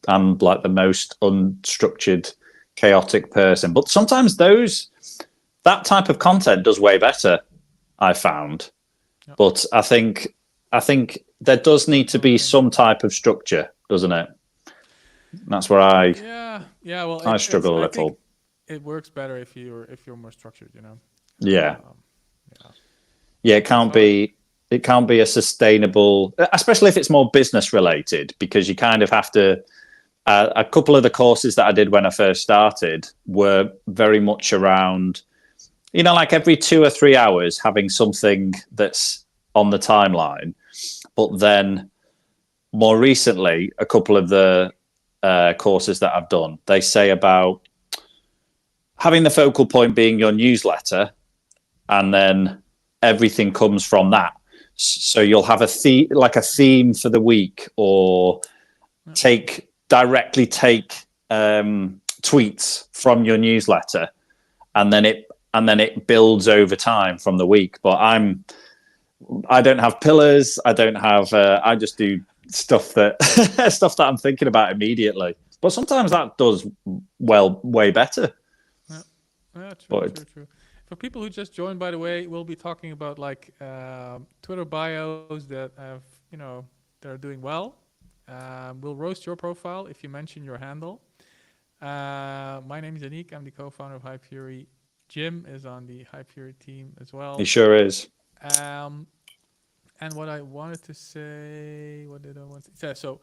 I'm like the most unstructured, chaotic person. But sometimes that type of content does way better, I found. Yeah. But I think there does need to Personal be opinion. some type of structure, doesn't it? That's where I Yeah, yeah. Well, I it's. struggle a I think little. it works better if you're more structured. Yeah. Yeah. Yeah, So it can't be a sustainable, especially if it's more business related, because you kind of have to. A couple of the courses that I did when I first started were very much around, like every 2 or 3 hours having something that's on the timeline. But then more recently, a couple of the courses that I've done, they say about having the focal point being your newsletter, and then everything comes from that. So you'll have like a theme for the week, or yeah, directly take tweets from your newsletter, and then it builds over time from the week. But I don't have pillars. I don't have. I just do stuff that stuff that I'm thinking about immediately. But sometimes that does well way better. yeah, yeah. True, But true, true. For people who just joined, by the way, we'll be talking about like Twitter bios that have that are doing well. We'll roast your profile if you mention your handle. My name is Anik. I'm the co-founder of High Fury. Jim is on the High Fury team as he well. sure is. Um, and what I wanted to say, what did I want to say? So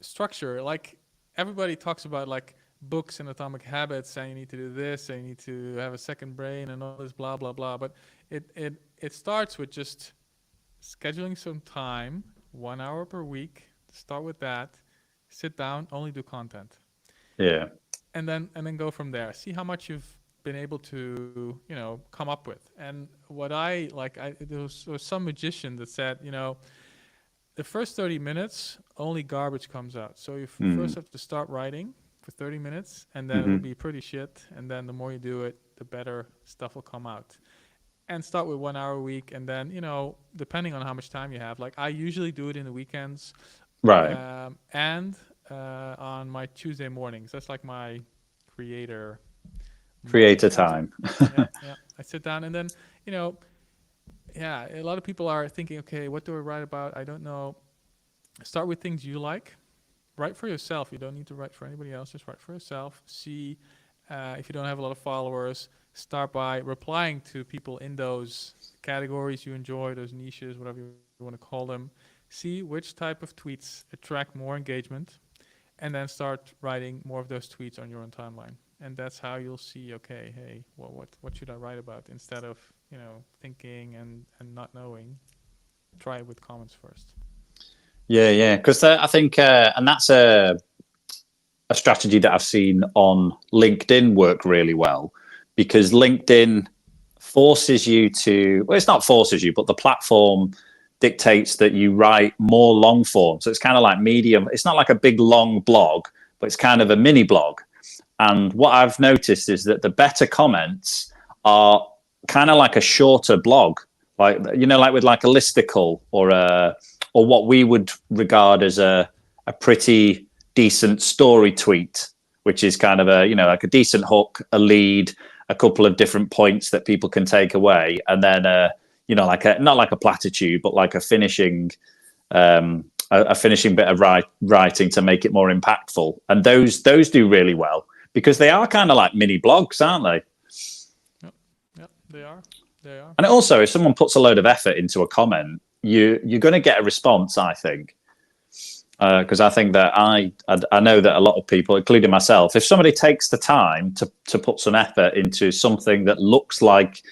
structure, like everybody talks about like books and atomic habits, saying you need to do this, and you need to have a second brain, and all this blah blah blah. But it starts with just scheduling some time, 1 hour per week. Start with that. Sit down, only do content, Yeah. and then go from there. See how much you've been able to come up with. And what I like, there was some magician that said, the first 30 minutes only garbage comes out. So you first Mm. have to start writing for 30 minutes, and then it'll Hmm. be pretty shit. And then the more you do it, the better stuff will come out. And start with 1 hour a week, and then depending on how much time you have. Like I usually do it in the weekends, Right. and on my Tuesday mornings. That's like my creator Creator mornings. time. Yeah, yeah. I sit down, and then you know, yeah. A lot of people are thinking, okay, what do I write about? I don't know. Start with things you like. Write for yourself. You don't need to write for anybody else. Just write for yourself. See if you don't have a lot of followers. Start by replying to people in those categories you enjoy, those niches, whatever you want to call them. See which type of tweets attract more engagement, and then start writing more of those tweets on your own timeline. And that's how you'll see, okay, hey, well, what should I write about, instead of thinking and not knowing. Try it with comments first. Yeah, yeah. Because I think, and that's a strategy that I've seen on LinkedIn work really well, because LinkedIn forces you to, well, it's not forces you, but the platform dictates that you write more long form. So it's kind of like medium. It's not like a big long blog, but it's kind of a mini blog. And what I've noticed is that the better comments are kind of like a shorter blog, like like with like a listicle, or what we would regard as a pretty decent story tweet, which is kind of a like a decent hook, a lead, a couple of different points that people can take away, and then like a, not like a platitude, but like a finishing a finishing bit of writing to make it more impactful. And those do really well because they are kind of like mini blogs, aren't they? Yep, yep, they are. They are. And also, if someone puts a load of effort into a comment, you're going to get a response, I think. Because I think that I know that a lot of people, including myself, if somebody takes the time to put some effort into something that looks like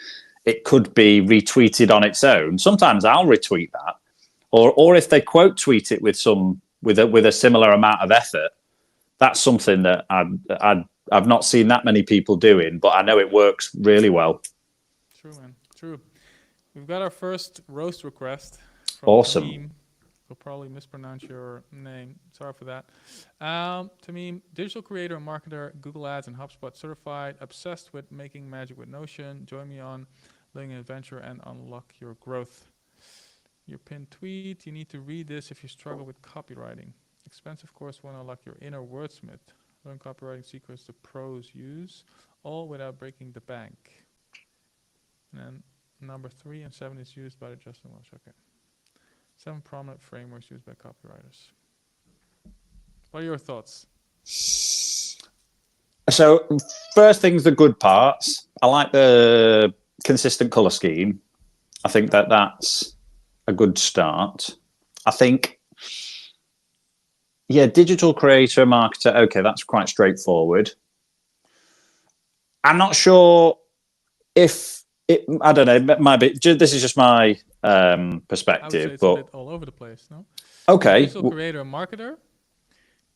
it could be retweeted on its own, sometimes I'll retweet that. Or if they quote tweet it with a similar amount of effort, that's something that I've not seen that many people doing, but I know it works really well. True, man. True. We've got our first roast request from Awesome. Tamim. We'll probably mispronounce your name. Sorry for that. Tamim, digital creator and marketer, Google Ads and HubSpot certified, obsessed with making magic with Notion. Join me on Living an Adventure and unlock your growth. Your pinned tweet. You need to read this if you struggle with copywriting. Expensive course will unlock your inner wordsmith. Learn copywriting secrets the pros use, all without breaking the bank. And then number 3 and 7 is used by the Justin Welsh. Okay. 7 prominent frameworks used by copywriters. What are your thoughts? So first things, the good parts. I like the consistent color scheme. I think that's a good start. I think, yeah, digital creator, marketer. Okay, that's quite straightforward. I'm not sure if it. I don't know. It might be. This is just my I would say perspective, it's a but bit all over the place, no? okay. Digital creator and marketer.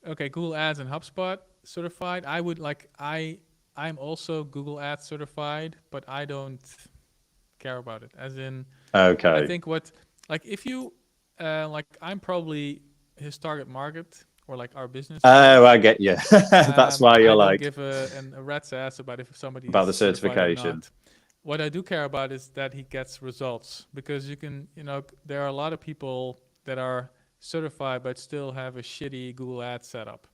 Okay, Google Ads and HubSpot certified. I would like I'm also Google Ads certified, but I don't care about it. As in, I Okay. think what like if you like I'm probably his target market or like our business. Oh, I get you. That's why you're I don't like give a rat's ass about if somebody about is the certified or certification. not. What I do care about is that he gets results because there are a lot of people that are certified but still have a shitty Google Ads setup.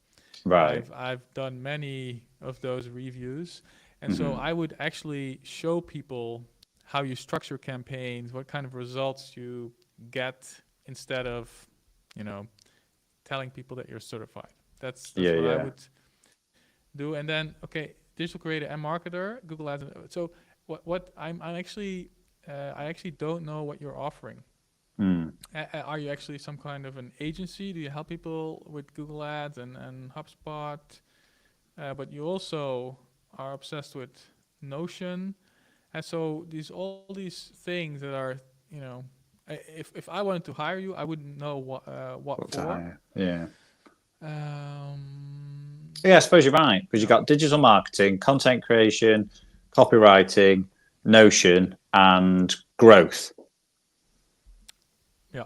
Right. I've done many of those reviews, and so Mhm. I would actually show people how you structure campaigns, what kind of results you get instead of, you know, telling people that you're certified. That's Yeah, what I yeah. would do. And then okay, digital creator and marketer, Google Ads. So what I'm actually I actually don't know what you're offering. Mm. Are you actually some kind of an agency? Do you help people with Google Ads and HubSpot? But you also are obsessed with Notion, and so all these things that are, you know, if I wanted to hire you, I wouldn't know what What to for. hire? Yeah. Um, Yeah, I suppose you're right because you've yeah, got digital marketing, content creation, copywriting, Notion, and growth, yeah,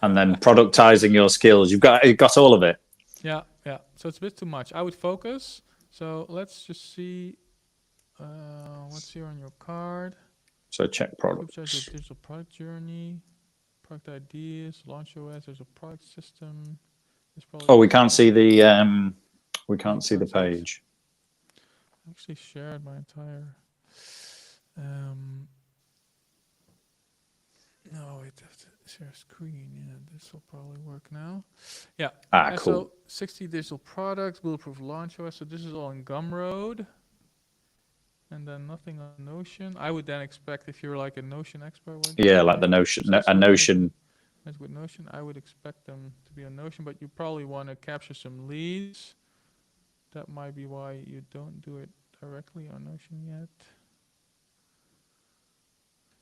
and then productizing your skills. You've got all of it. yeah, yeah. So it's a bit too much. I would focus. So let's just see what's here on your card. So check Supercharge your products. digital product journey, product ideas, launch OS. There's a product system. There's probably Oh, a we can't product. see the we Oh, you can't see the can't see it. page. I actually shared my entire. Um, no, wait, share screen. Yeah, this will probably work now. Yeah. Ah, cool. So 60 digital products, bulletproof launch OS. So this is all in Gumroad. And then nothing on Notion. I would then expect if you're like a Notion expert, what did you Yeah, like the say? Notion, Obsessed a with Notion. with Notion, I would expect them to be on Notion, but you probably want to capture some leads. That might be why you don't do it directly on Notion yet.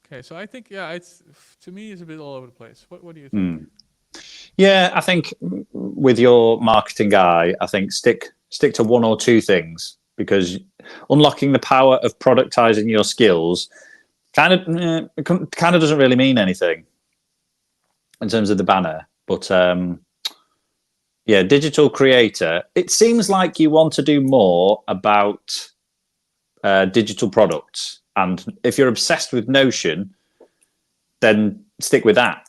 Okay, so I think it's to me it's a bit all over the place. What do you think? Hmm. Yeah, I think with your marketing guy, I think stick to one or two things because unlocking the power of productizing your skills kind of doesn't really mean anything in terms of the banner. But yeah, digital creator. It seems like you want to do more about digital products, and if you're obsessed with Notion, then stick with that.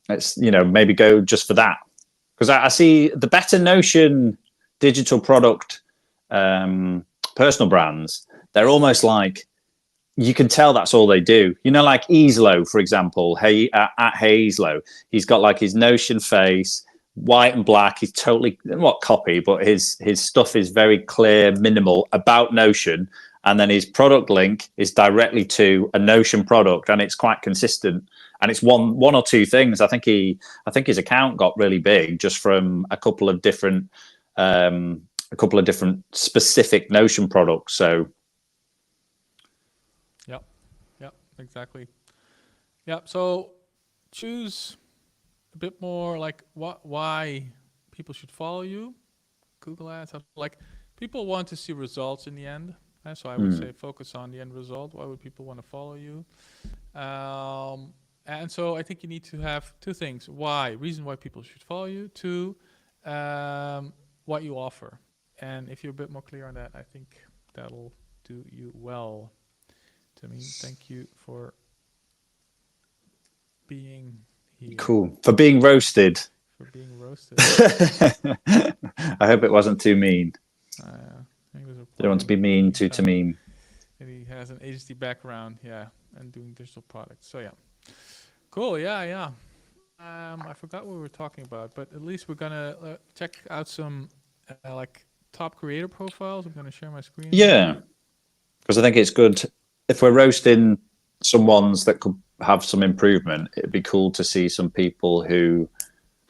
It's maybe go just for that because I see the better Notion digital product personal brands. They're almost like you can tell that's all they do. Like Easlow, for example. Hey, at Hayslow, he's got like his Notion face, white and black. He's totally not copy, but his stuff is very clear, minimal about Notion, and then his product link is directly to a Notion product, and it's quite consistent. And it's one or two things. I think his account got really big just from a couple of different specific Notion products. So Yep, yep, exactly. Yep. So choose a bit more like why people should follow you. Google Ads, like people want to see results in the end. So I would say focus on the end result. Why would people want to follow you? And so I think you need to have two things: reason why people should follow you; two, what you offer. And if you're a bit more clear on that, I think that'll do you well. Timmy, thank you for being here. cool for being roasted. for being roasted. I hope it wasn't too mean. He was Don't want to be replying mean to meme. that he has an agency background, yeah, and doing digital products. So yeah, cool. Yeah, yeah. I forgot what we were talking about, but at least we're gonna check out some like top creator profiles. I'm gonna share my screen. Yeah, because I think it's good if we're roasting some ones that could have some improvement. It'd be cool to see some people who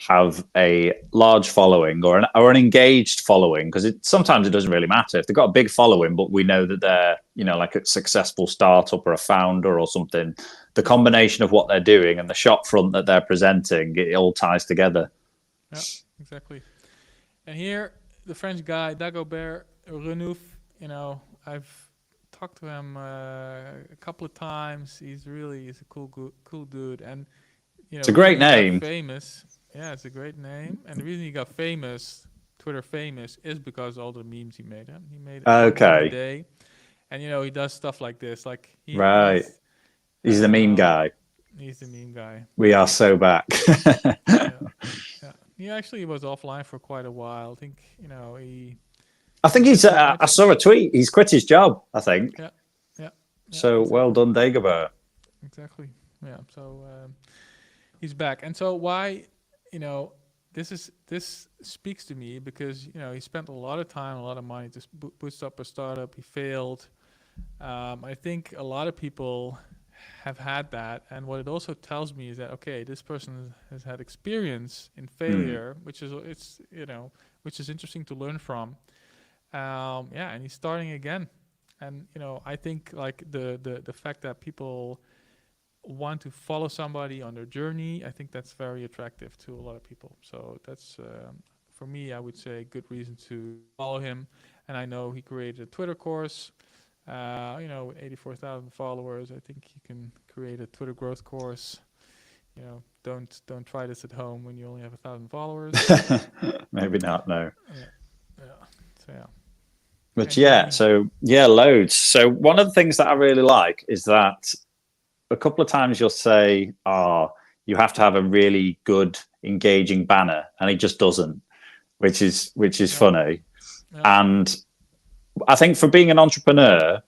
have a large following or an engaged following, because sometimes it doesn't really matter if they've got a big following, but we know that they're, you know, like a successful startup or a founder or something. The combination of what they're doing and the shop front that they're presenting, it all ties together. Yeah, exactly. And here, the French guy Dagobert Renouf, you know, I've talked to him a couple of times. He's a cool dude, and you know, It's a great name. Famous. Yeah, it's a great name. And the reason he got famous, Twitter famous, is because all the memes he made. He made Okay. a day, and you know he does stuff like this. Like Right. He's the meme guy. He's the meme guy. We are so back. Yeah. He actually was offline for quite a while. I think I think he's. I saw a tweet. He's quit his job, I think. Yeah. So exactly. well done, Dagobert. Exactly. Yeah. So he's back, and so why? You know, this speaks to me because you know he spent a lot of time, a lot of money to boost up a startup. He failed. I think a lot of people have had that, and what it also tells me is that okay, this person has had experience in failure, which is interesting to learn from. And he's starting again, and you know I think like the fact that people want to follow somebody on their journey, I think that's very attractive to a lot of people. So that's for me, I would say a good reason to follow him. And I know he created a Twitter course. With 84,000 followers, I think he can create a Twitter growth course. You know, don't try this at home when you only have 1,000 followers. Maybe not. No. Yeah. So yeah. But loads. So one of the things that I really like is that a couple of times you'll say, you have to have a really good, engaging banner, and he just doesn't, which is funny. Yeah. And I think for being an entrepreneur,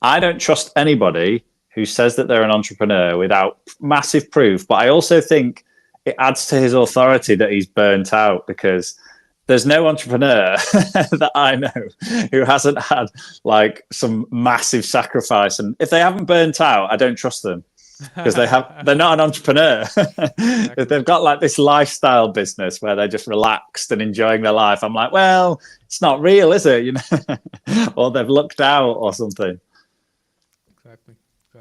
I don't trust anybody who says that they're an entrepreneur without massive proof. But I also think it adds to his authority that he's burnt out, because there's no entrepreneur that I know who hasn't had like some massive sacrifice. And if they haven't burnt out, I don't trust them, because they're not an entrepreneur. Exactly. If they've got like this lifestyle business where they're just relaxed and enjoying their life, I'm like, well, it's not real, is it? You know, or they've lucked out or something. Exactly.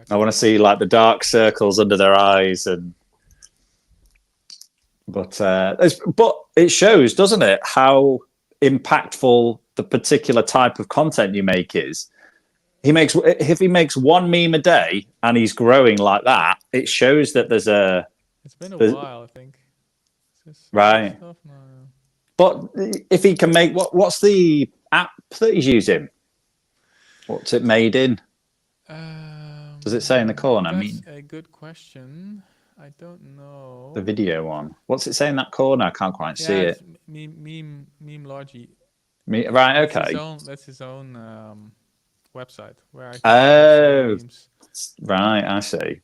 I want to see like the dark circles under their eyes But it shows, doesn't it, how impactful the particular type of content you make is. If he makes one meme a day and he's growing like that, it shows that there's a. It's been a while, I think. Right. No. But if he can make what's the app that he's using? What's it made in? Does it say in the corner? That's a good question. I don't know. The video one. What's it say in that corner? I can't quite see it. Memelogy. Right. Okay. That's his own website where I. Memes. Right. I see.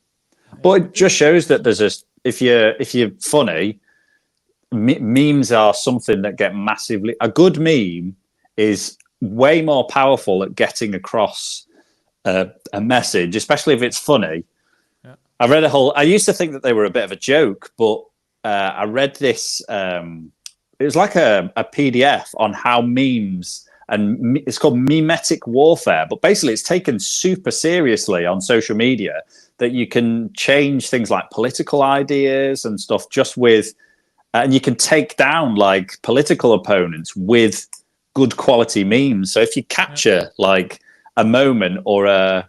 But it just shows that there's if you're funny, memes are something that get massively. A good meme is way more powerful at getting across a message, especially if it's funny. I read I used to think that they were a bit of a joke, but I read this. It was like a PDF on how memes, and it's called memetic warfare. But basically, it's taken super seriously on social media, that you can change things like political ideas and stuff just with, and you can take down like political opponents with good quality memes. So if you capture like a moment or a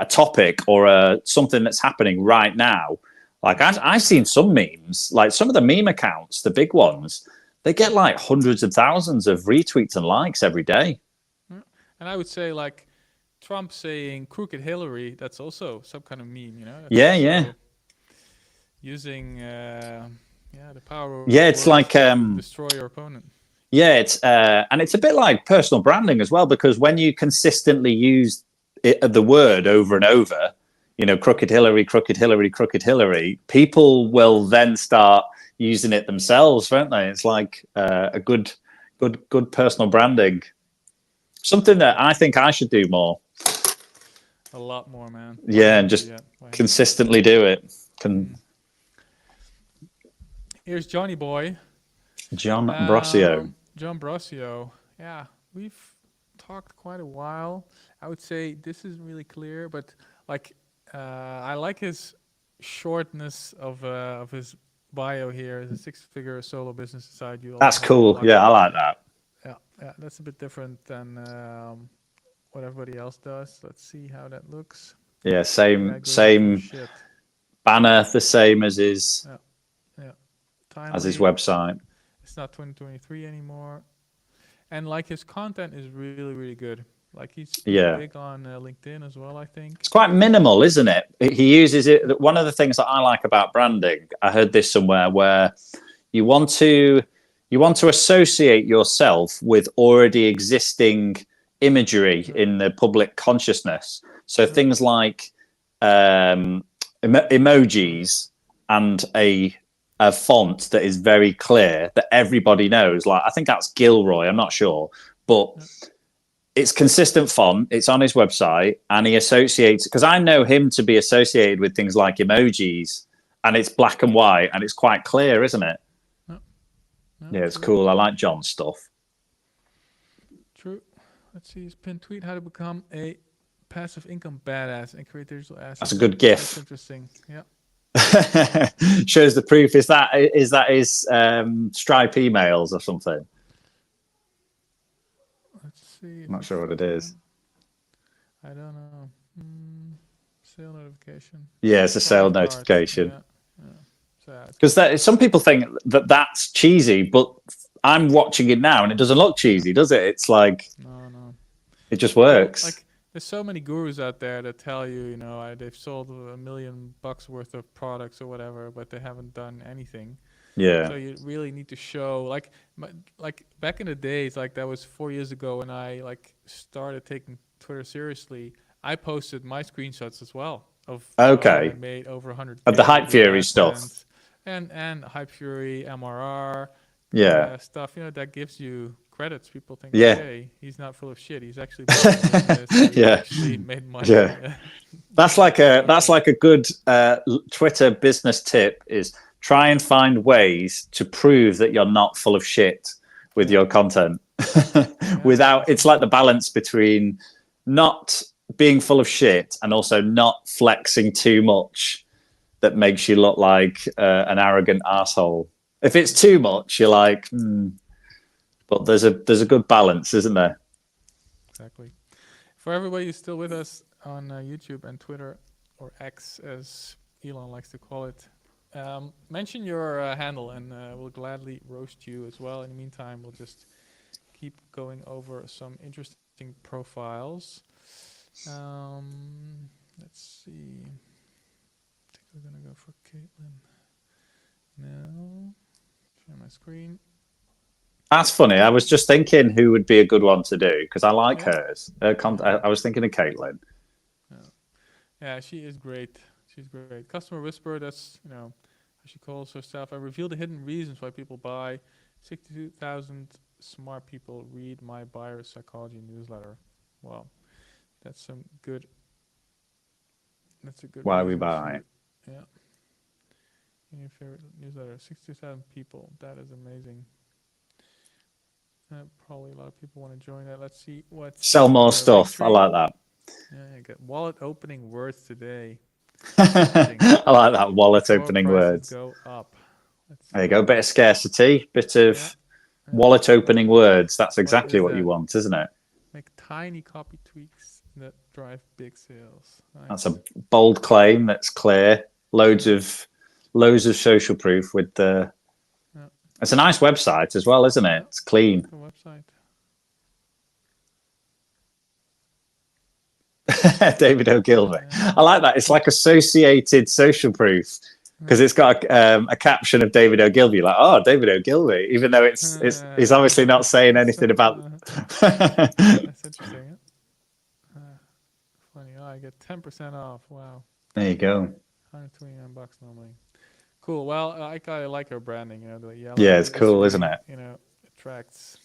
topic or something that's happening right now, like I've seen some memes, like some of the meme accounts, the big ones, they get like hundreds of thousands of retweets and likes every day. And I would say like Trump saying "crooked Hillary," that's also some kind of meme, you know? Yeah. Using Yeah, the power of Yeah, it's words like to destroy your opponent. yeah, it's and it's a bit like personal branding as well, because when you consistently use the word over and over, you know, crooked Hillary, crooked Hillary, crooked Hillary, people will then start using it themselves, won't they? It's like a good personal branding. Something that I think I should do more. A lot more, man. I Yeah, and haven't just yet. I haven't yet. consistently do it. Can Here's Johnny Boy. John Brosio. John Brosio. Yeah, we've talked quite a while. I would say this isn't really clear, but like I like his shortness of his bio here. As a six-figure solo business inside you. That's Ultimately cool. unlock. Yeah, I like that. Yeah, yeah, that's a bit different than what everybody else does. Let's see how that looks. Yeah, The guy same goes in full same shit. banner, the same Yeah, yeah. as his Timely. website. It's not 2023 anymore. And like his content is really, really good. Like he's Yeah. big on LinkedIn as well, I think. It's quite minimal, isn't it? He uses it. One of the things that I like about branding, I heard this somewhere, where you want to associate yourself with already existing imagery Yeah, in the public consciousness. So yeah, things like emojis and a font that is very clear that everybody knows. Like I think that's Gilroy. I'm not sure, but yeah. it's consistent font. It's on his website, and he associates, because I know him to be associated with things like emojis, and it's black and white, and it's quite clear, isn't it? No, no, Yeah, it's true, cool. I like John's stuff. true. Let's see his pinned tweet: how to become a passive income badass and create digital assets. That's a good That's GIF. interesting. Yeah. Shows the proof. Is that his Stripe emails or something? Let's see. I'm If not it's sure what it that is. one. I don't know. Sale notification. Yeah, it's a sale Product card. notification. Yeah. Yeah. So Because some people think that that's cheesy, but I'm watching it now and it doesn't look cheesy, does it? It's like no, no. it just Well, works. like there's so many gurus out there that tell you, you know, they've sold $1 million worth of products or whatever, but they haven't done anything. So Yeah. you really need to show, like, like back in the days, like that was 4 years ago when I like started taking Twitter seriously. I posted my screenshots as well of, you know, how I Okay. made over Of the 100K Hype with Fury stuff. AdSense and Hype Fury, MRR, Yeah. stuff. You know, that gives you credits. People think, Yeah. okay, he's not full of shit. He's actually building a business. He Yeah. actually made money. Yeah. That's like a good Twitter business tip is try and find ways to prove that you're not full of shit with Yeah. your content. Yeah, Without, it's like the balance between not being full of shit and also not flexing too much that makes you look like an arrogant asshole. If it's too much, you're like, but there's a good balance, isn't there? exactly. For everybody who's still with us on YouTube and Twitter, or X as Elon likes to call it, mention your handle and we'll gladly roast you as well. In the meantime, we'll just keep going over some interesting profiles. Let's see. I think we're gonna go for Caitlin now. Share my screen. That's funny. I was just thinking who would be a good one to do because I like Yeah. hers. I was thinking of Caitlin. Yeah, she is great. She's great. Customer Whisperer, that's, you know, how she calls herself. I reveal the hidden reasons why people buy. 62,000 smart people read my buyer psychology newsletter. Wow. That's some good. That's a good Why we reason buy. to- Yeah. Your favorite newsletter. 62,000 people. That is amazing. Probably a lot of people want to join that. Let's see what's Sell more in the stuff. I Linktree. like that. Yeah, I got wallet opening words today. I like that wallet Before opening prices words. go up. Let's There you see. go. Bit of scarcity, bit of Yeah. wallet opening words. That's What exactly is what you that? want, isn't it? Make tiny copy tweaks that drive big sales. That's Nice. a bold claim. That's clear. Loads of social proof with the. Yeah. It's a nice website as well, isn't it? Yeah. It's clean. The website. David O'Gilvey. Yeah. I like that. It's like associated social proof. because it's got a caption of David Ogilvy, like, oh, David Ogilvy, even though it's he's obviously not saying anything about. That's interesting. Funny. Oh, I get 10% off. Wow. There you go. $129 normally. Cool. Well, I like her branding. You know, the yellow. Yeah, it's It's cool, really, isn't it? You know, attracts.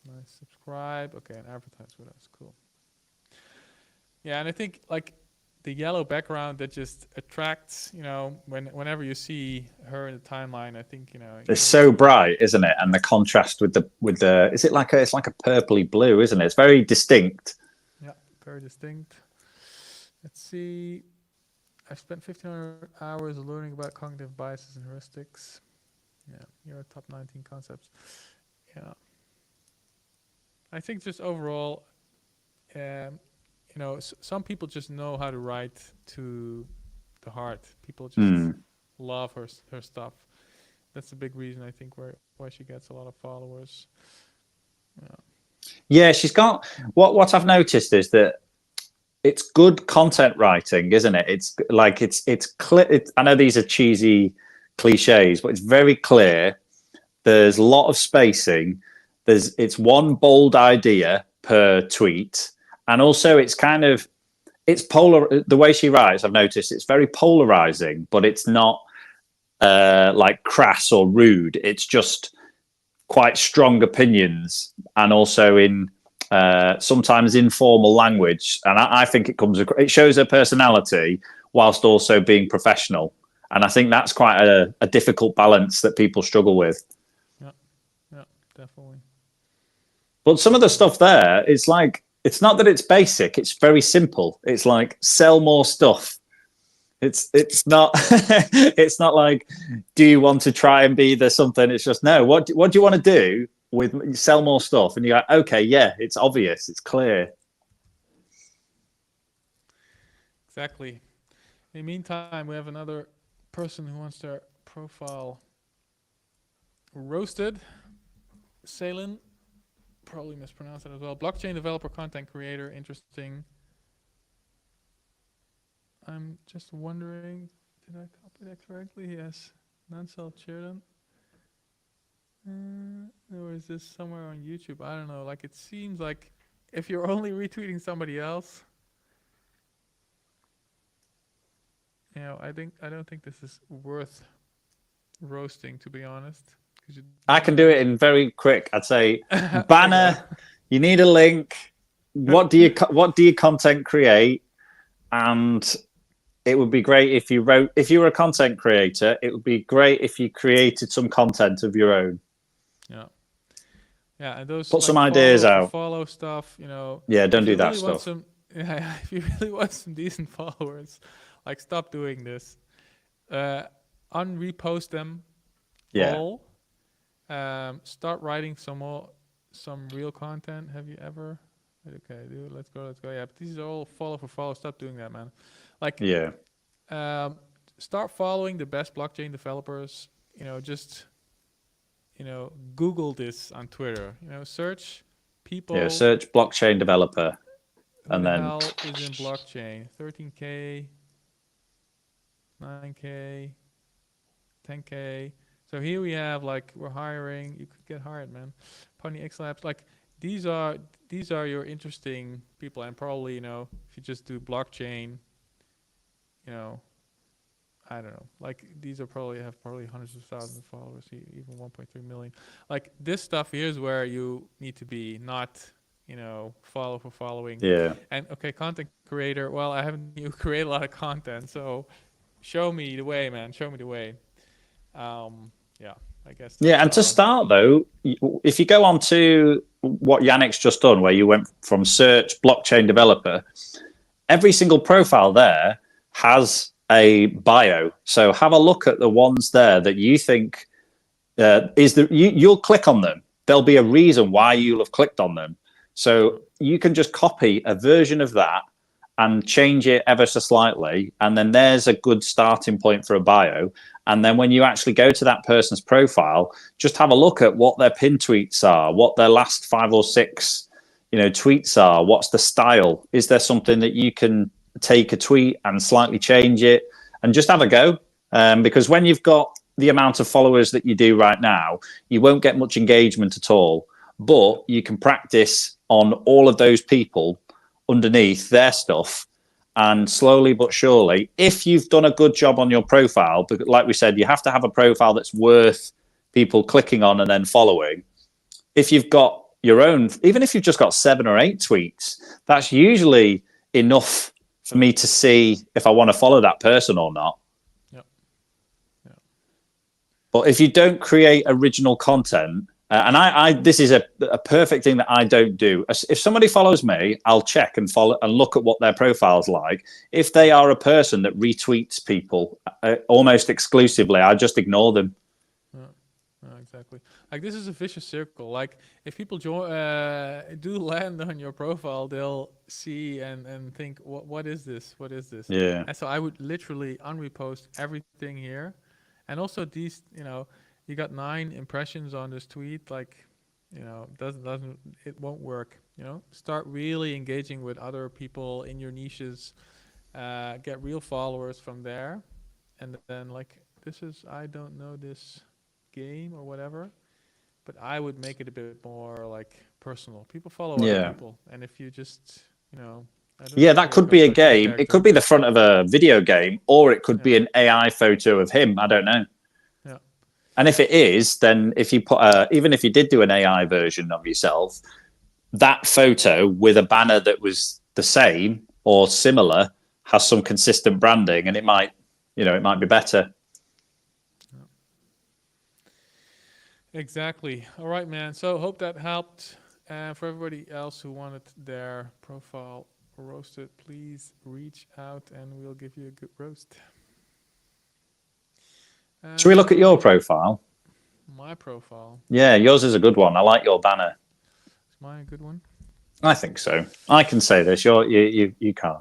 Nice. Subscribe. Okay, and advertise with us. Cool. Yeah, and I think like the yellow background that just attracts. You know, whenever you see her in the timeline, I think It's so bright, isn't it? And the contrast with the is it like it's like a purpley blue, isn't it? It's very distinct. Yeah, very distinct. Let's see. I've spent 1,500 hours learning about cognitive biases and heuristics. Yeah, here are top 19 concepts. Yeah. I think just overall, some people just know how to write to the heart. People just love her stuff. That's a big reason I think why she gets a lot of followers. Yeah, she's got what I've noticed is that it's good content writing, isn't it? It's like it's clear. I know these are cheesy cliches, but it's very clear. There's a lot of spacing. It's one bold idea per tweet, and also it's polar. The way she writes, I've noticed it's very polarizing, but it's not like crass or rude. It's just quite strong opinions, and also in sometimes informal language, and I think it shows her personality whilst also being professional, and I think that's quite a difficult balance that people struggle with. Yeah, definitely. But some of the stuff there, it's like, it's not that it's basic, it's very simple. It's like, sell more stuff. It's not it's not like, do you want to try and be the something? It's just, no, what do you want to do with sell more stuff? And you're like, okay, yeah, it's obvious, it's clear. Exactly. In the meantime, we have another person who wants their profile roasted. Salen, probably mispronounced it as well. Blockchain developer, content creator, interesting. I'm just wondering, did I copy that correctly? Yes. Nansel Cherden. Or is this somewhere on YouTube? I don't know. Like, it seems like if you're only retweeting somebody else, I don't think this is worth roasting, to be honest. I can do it in very quick. I'd say, banner. You need a link. What do you content create? And it would be great if you wrote. If you were a content creator, it would be great if you created some content of your own. Yeah, and those put some ideas out. Follow stuff, Yeah, don't do that stuff. If you really want some decent followers, like, stop doing this. Unrepost them. Yeah. All. Start writing some real content. Have you ever? Okay, dude, let's go. Yeah, but these are all follow. Stop doing that, man. Like, yeah. Start following the best blockchain developers. Just Google this on Twitter. Search people. Yeah, search blockchain developer, and then hell is in blockchain. 13K, 9K, 10K. So here we have, like, we're hiring. You could get hired, man. Pony X Labs. Like, these are your interesting people, and probably if you just do blockchain, I don't know. Like, these are probably hundreds of thousands of followers, even 1.3 million. Like, this stuff here is where you need to be, not follow for following. Yeah. And okay, content creator. Well, you create a lot of content, so show me the way, man. Show me the way. Yeah, I guess. Yeah, and to start though, if you go on to what Yannick's just done, where you went from search blockchain developer, every single profile there has a bio. So have a look at the ones there that you think you'll click on them. There'll be a reason why you'll have clicked on them. So you can just copy a version of that and change it ever so slightly, and then there's a good starting point for a bio. And then when you actually go to that person's profile, just have a look at what their pin tweets are, what their last 5 or 6, tweets are. What's the style? Is there something that you can take a tweet and slightly change it and just have a go? Because when you've got the amount of followers that you do right now, you won't get much engagement at all. But you can practice on all of those people underneath their stuff. And slowly but surely, if you've done a good job on your profile, but like we said, you have to have a profile that's worth people clicking on and then following. If you've got your own, even if you've just got 7 or 8 tweets, that's usually enough for me to see if I want to follow that person or not. Yep. Yep. But if you don't create original content, and I this is a perfect thing that I don't do. If somebody follows me, I'll check and follow and look at what their profile's like. If they are a person that retweets people almost exclusively, I just ignore them. Exactly. Like, this is a vicious circle. Like, if people do land on your profile, they'll see and think, what is this? What is this? Yeah. And so I would literally unrepost everything here. And also these, you got 9 impressions on this tweet, like, it won't work. Start really engaging with other people in your niches, get real followers from there, and then, like, I don't know this game or whatever, but I would make it a bit more like personal. People follow other people, and if you just, that could be a game. It could be the front of a video game, or it could be an AI photo of him. I don't know. And if it is, then if you put, even if you did do an AI version of yourself, that photo with a banner that was the same or similar has some consistent branding, and it might be better. Exactly. All right, man. So hope that helped. For everybody else who wanted their profile roasted, please reach out and we'll give you a good roast. Should we look at your profile? My profile? Yeah, yours is a good one. I like your banner. Is mine a good one? I think so. I can say this. You can't.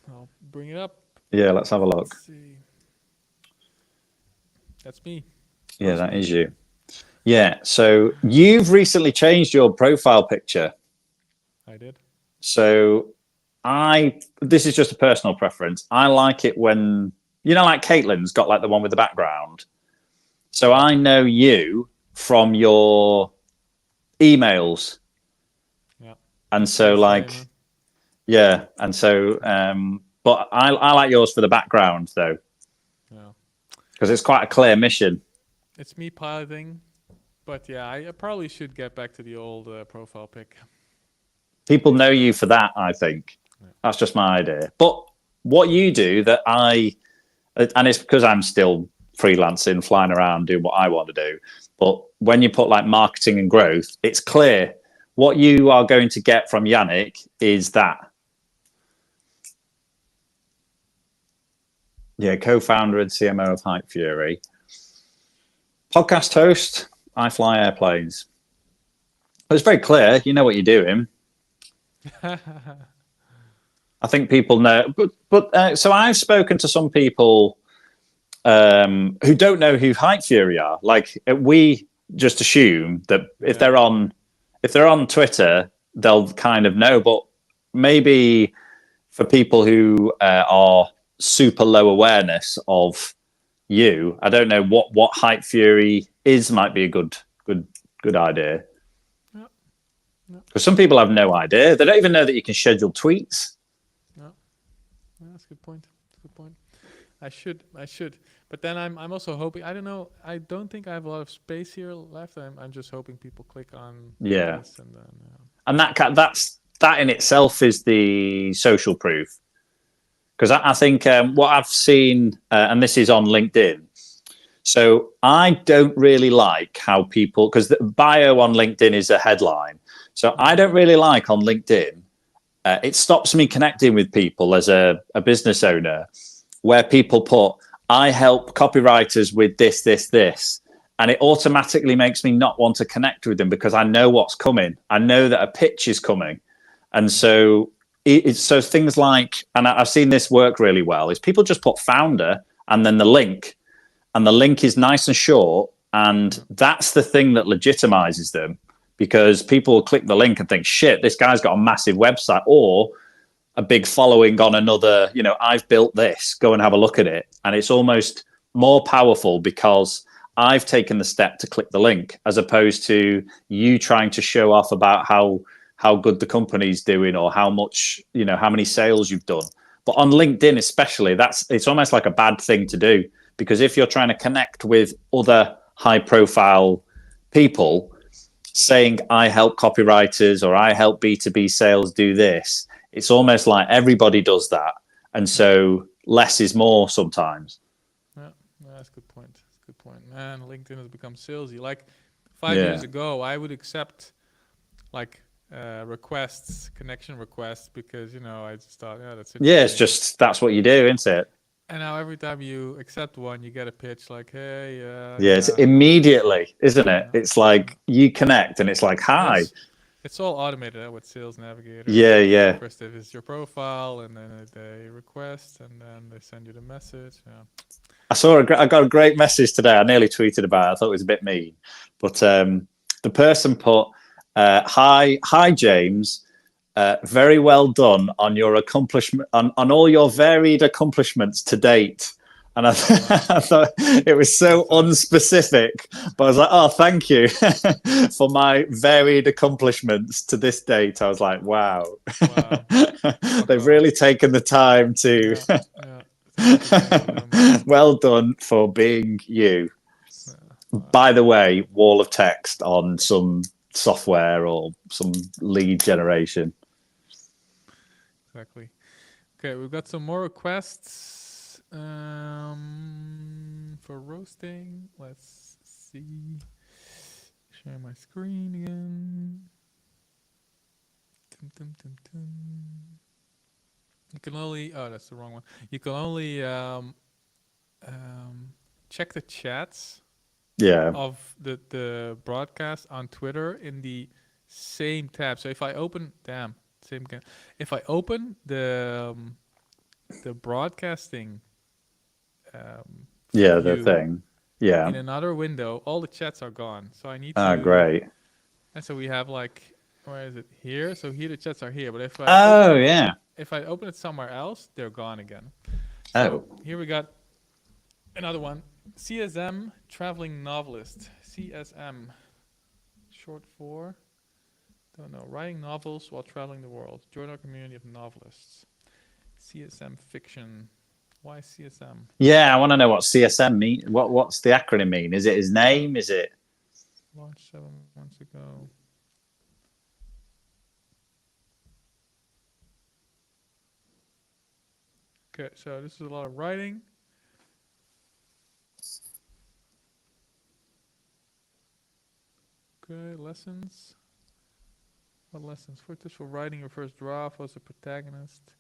I'll bring it up. Yeah, let's have a look. Let's see. That's me. Yeah, that is you. Yeah, so you've recently changed your profile picture. I did. So this is just a personal preference. I like it when, like Caitlin's got like the one with the background. So I know you from your emails. Yeah. And so but I like yours for the background though. Yeah. Because it's quite a clear mission. It's me piloting, but yeah, I probably should get back to the old profile pic. People know you for that, I think. Yeah. That's just my idea. But what you do and it's because I'm still freelancing, flying around, doing what I want to do. But when you put like marketing and growth, it's clear what you are going to get from Yannick is that. Yeah, co-founder and CMO of Hype Fury. Podcast host, I fly airplanes. It's very clear. You know what you're doing. I think people know. But so I've spoken to some people who don't know who Hype Fury are. Like, we just assume that if they're on Twitter, they'll kind of know. But maybe for people who are super low awareness of you, I don't know what Hype Fury is. Might be a good idea. Because some people have no idea. They don't even know that you can schedule tweets. No, that's a good point. I should. But then I'm also hoping. I don't know. I don't think I have a lot of space here left. I'm just hoping people click on this and then. And that in itself is the social proof. Because I think what I've seen, and this is on LinkedIn, so I don't really like how people, because the bio on LinkedIn is a headline. So I don't really like on LinkedIn, it stops me connecting with people as a business owner, where people put, I help copywriters with this. And it automatically makes me not want to connect with them because I know what's coming. I know that a pitch is coming. And so so things like, and I've seen this work really well, is people just put founder and then the link, and the link is nice and short, and that's the thing that legitimizes them, because people will click the link and think, shit, this guy's got a massive website, or a big following on another, I've built this, go and have a look at it. And it's almost more powerful because I've taken the step to click the link, as opposed to you trying to show off about how good the company's doing, or how much, how many sales you've done. But on LinkedIn especially, it's almost like a bad thing to do, because if you're trying to connect with other high profile people saying, I help copywriters or I help B2B sales do this, it's almost like everybody does that. And so less is more sometimes. Yeah, that's a good point. That's a good point. Man, LinkedIn has become salesy. Like 5 years ago, I would accept like requests, connection requests, because I just thought, yeah, that's it. Yeah, it's just, that's what you do, isn't it? And now every time you accept one, you get a pitch like, hey, it's immediately, isn't it? It's like you connect and it's like, hi. It's all automated with Sales Navigator. Yeah. First, if it's your profile, and then they request, and then they send you the message. Yeah. I got a great message today. I nearly tweeted about it. I thought it was a bit mean, but the person put, hi James, very well done on your accomplishment, on all your varied accomplishments to date. And I thought it was so unspecific, but I was like, oh, thank you for my varied accomplishments to this date. I was like, wow. They've really taken the time to, well done for being you. By the way, wall of text on some software or some lead generation. Exactly. Okay, we've got some more requests. For roasting, let's see. Share my screen again. You can only, that's the wrong one. You can only check the chats of the broadcast on Twitter in the same tab. So if I open, if I open the broadcasting the thing. Yeah. In another window, all the chats are gone. So I need to. Great. And so we have like, where is it? Here. So here the chats are here. But if I if I open it somewhere else, they're gone again. So here we got another one. CSM Traveling Novelist. CSM, short for, don't know, writing novels while traveling the world. Join our community of novelists. CSM Fiction. Why CSM? Yeah, I want to know what CSM mean. What's the acronym mean? Is it his name? Is it launched 7 months ago? Okay, so this is a lot of writing. Okay, lessons. What lessons? For tips for writing your first draft. What's the protagonist?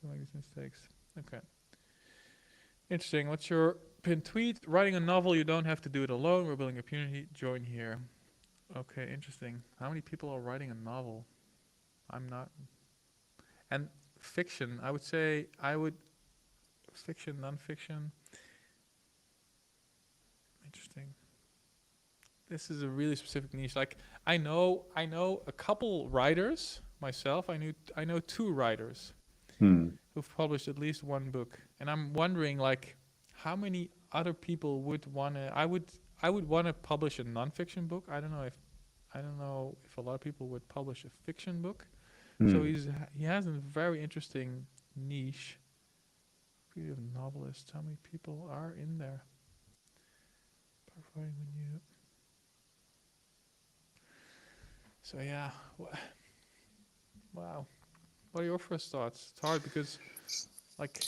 Don't make these mistakes. Okay. Interesting. What's your pinned tweet? Writing a novel, you don't have to do it alone. We're building a community. Join here. Okay, interesting. How many people are writing a novel? I'm not. And fiction, I would say fiction, non-fiction. Interesting. This is a really specific niche. Like I know a couple writers myself. I know 2 writers who've published at least 1 book. And I'm wondering, like, how many other people would want to? I would want to publish a nonfiction book. I don't know if a lot of people would publish a fiction book. So he has a very interesting niche. Creative novelist. How many people are in there? So yeah, wow. What are your first thoughts? It's hard because, like,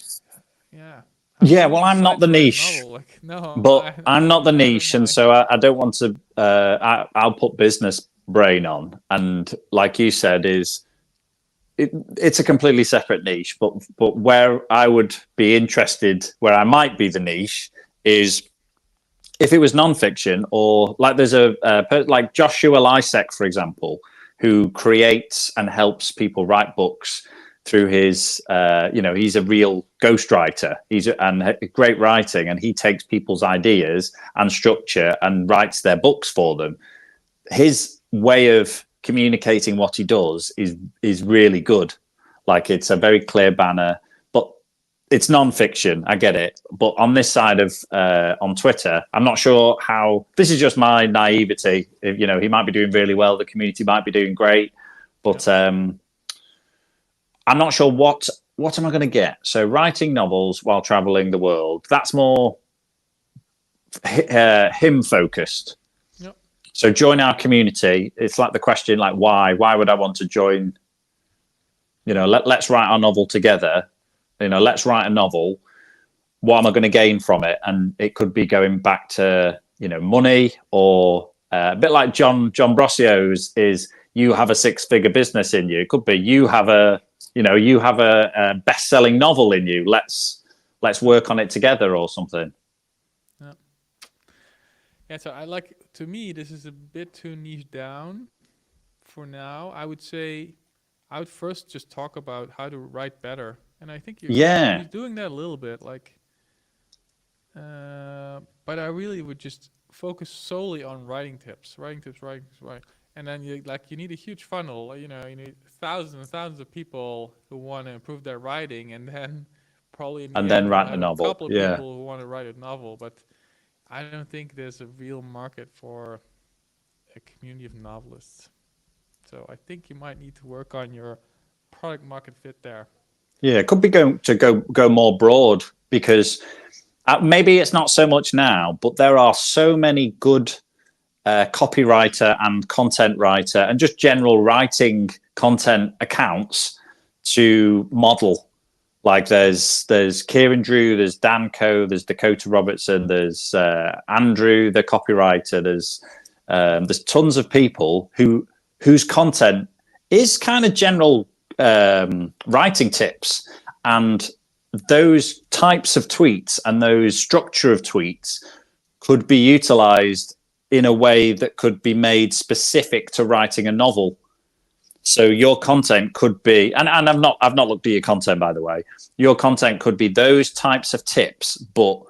yeah. Yeah, well, I'm not the niche, I'm not the niche, and so I don't want to. I'll put business brain on, and like you said, it's a completely separate niche. But where I would be interested, where I might be the niche, is if it was nonfiction, or like there's like Joshua Lisek, for example, who creates and helps people write books through his, he's a real ghostwriter. And great writing, and he takes people's ideas and structure and writes their books for them. His way of communicating what he does is really good. Like it's a very clear banner, but it's non-fiction. I get it. But on this side of on Twitter, I'm not sure how. This is just my naivety. You know, he might be doing really well. The community might be doing great, but I'm not sure what am I going to get. So writing novels while traveling the world. That's more him focused. Yep. So join our community. It's like the question, like why? Why would I want to join? You know, let's write our novel together. You know, let's write a novel. What am I going to gain from it? And it could be going back to, you know, money, or a bit like John Brossio's is you have a 6-figure business in you. It could be you have a best-selling novel in you. Let's work on it together or something. Yeah, so to me, this is a bit too niche down for now. I would say I would first just talk about how to write better. And I think he's doing that a little bit, like, but I really would just focus solely on writing tips. And then you need a huge funnel. You know, you need thousands and thousands of people who want to improve their writing, and then probably write a novel. A couple of people who want to write a novel. But I don't think there's a real market for a community of novelists. So I think you might need to work on your product market fit there. Yeah, it could be going to go more broad, because maybe it's not so much now, but there are so many good copywriter and content writer and just general writing content accounts to model. Like there's Kieran Drew, there's Dan Coe, there's Dakota Robertson, there's Andrew, the copywriter. There's tons of people whose content is kind of general writing tips, and those types of tweets and those structure of tweets could be utilized in a way that could be made specific to writing a novel. So your content could be, and I've not looked at your content, by the way. Your content could be those types of tips, but